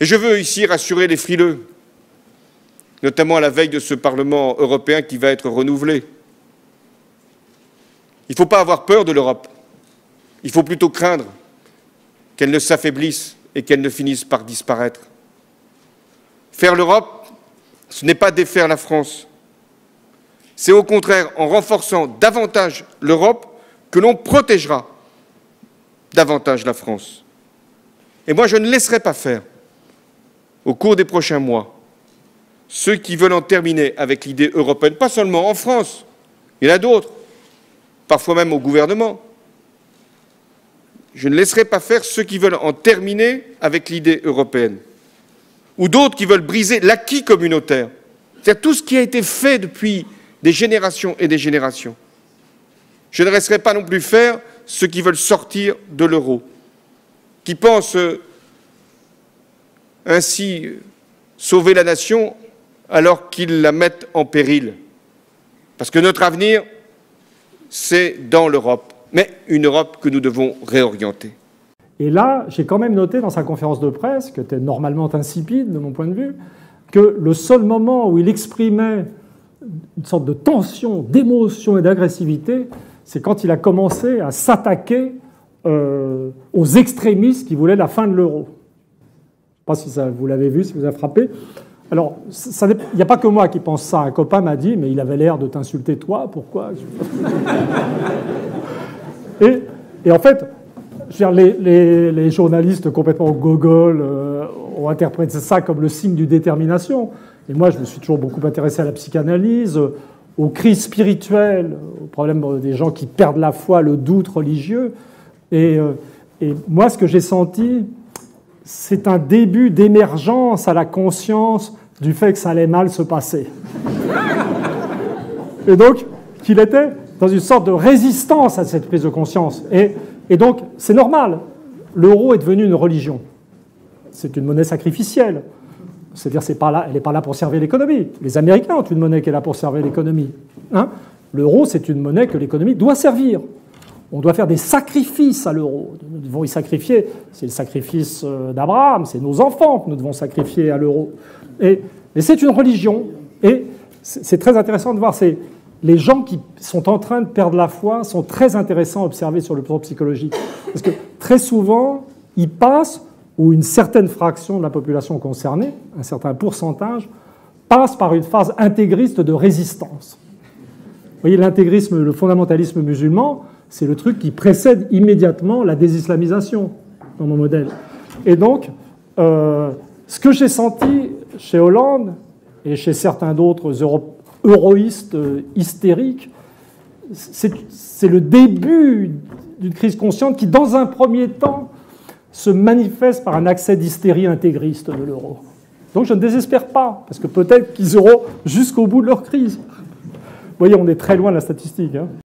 Et je veux ici rassurer les frileux, notamment à la veille de ce Parlement européen qui va être renouvelé. Il ne faut pas avoir peur de l'Europe. Il faut plutôt craindre qu'elle ne s'affaiblisse et qu'elle ne finisse par disparaître. Faire l'Europe, ce n'est pas défaire la France. C'est au contraire en renforçant davantage l'Europe que l'on protégera davantage la France. Et moi, je ne laisserai pas faire, au cours des prochains mois, ceux qui veulent en terminer avec l'idée européenne, pas seulement en France, il y en a d'autres, parfois même au gouvernement. Je ne laisserai pas faire ceux qui veulent en terminer avec l'idée européenne, ou d'autres qui veulent briser l'acquis communautaire, c'est-à-dire tout ce qui a été fait depuis des générations et des générations. Je ne laisserai pas non plus faire ceux qui veulent sortir de l'euro, qui pensent ainsi sauver la nation alors qu'ils la mettent en péril. Parce que notre avenir, c'est dans l'Europe, mais une Europe que nous devons réorienter. Et là, j'ai quand même noté dans sa conférence de presse, qui était normalement insipide de mon point de vue, que le seul moment où il exprimait une sorte de tension, d'émotion et d'agressivité, c'est quand il a commencé à s'attaquer aux extrémistes qui voulaient la fin de l'euro. Je ne sais pas si vous l'avez vu, si vous avez frappé. Alors, il n'y a pas que moi qui pense ça. Un copain m'a dit, mais il avait l'air de t'insulter toi, pourquoi? Et en fait, je veux dire, les journalistes complètement gogol ont interprété ça comme le signe d'une détermination. Et moi, je me suis toujours beaucoup intéressé à la psychanalyse, aux crises spirituelles, aux problèmes des gens qui perdent la foi, le doute religieux. Et moi, ce que j'ai senti, c'est un début d'émergence à la conscience du fait que ça allait mal se passer. Et donc, qu'il était dans une sorte de résistance à cette prise de conscience. Et donc, c'est normal. L'euro est devenu une religion. C'est une monnaie sacrificielle. C'est-à-dire, elle n'est pas là pour servir l'économie. Les Américains ont une monnaie qui est là pour servir l'économie. Hein? L'euro, c'est une monnaie que l'économie doit servir. On doit faire des sacrifices à l'euro. Nous devons y sacrifier. C'est le sacrifice d'Abraham, c'est nos enfants que nous devons sacrifier à l'euro. Et c'est une religion. Et c'est très intéressant de voir. Les gens qui sont en train de perdre la foi sont très intéressants à observer sur le plan psychologique. Parce que très souvent, ils passent, ou une certaine fraction de la population concernée, un certain pourcentage, passe par une phase intégriste de résistance. Vous voyez, l'intégrisme, le fondamentalisme musulman, c'est le truc qui précède immédiatement la désislamisation dans mon modèle. Et donc, ce que j'ai senti chez Hollande et chez certains d'autres euroïstes hystériques, c'est le début d'une crise consciente qui, dans un premier temps, se manifeste par un accès d'hystérie intégriste de l'euro. Donc je ne désespère pas, parce que peut-être qu'ils auront jusqu'au bout de leur crise. Vous voyez, on est très loin de la statistique. Hein.